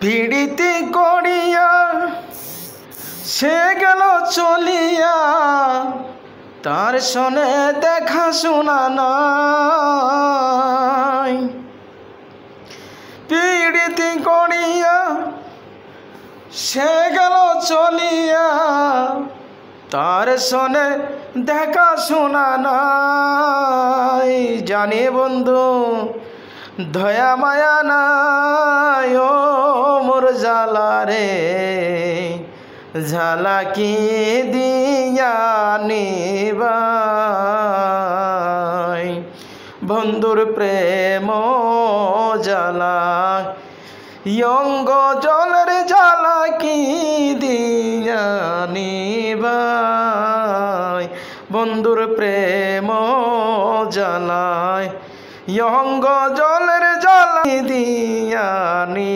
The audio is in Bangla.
পিড়িতি করিয়া সে গেল চলিয়া, তার সনে দেখা শোনা নাই। পিড়িতি করিয়া সে গেল চলিয়া, তার সনে দেখা শোনা নাই। জানি বন্ধু দয়া মায়া নাই ও মোর জ্বালা রে, জ্বালা কি দিয়া নিবাই। বন্ধুর প্রেম জ্বালা অঙ্গ জলের জ্বালা কি দিয়া নিবাই। বন্ধুর প্রেম জ্বালায় অঙ্গ জলের জ্বালা দিয়া নি।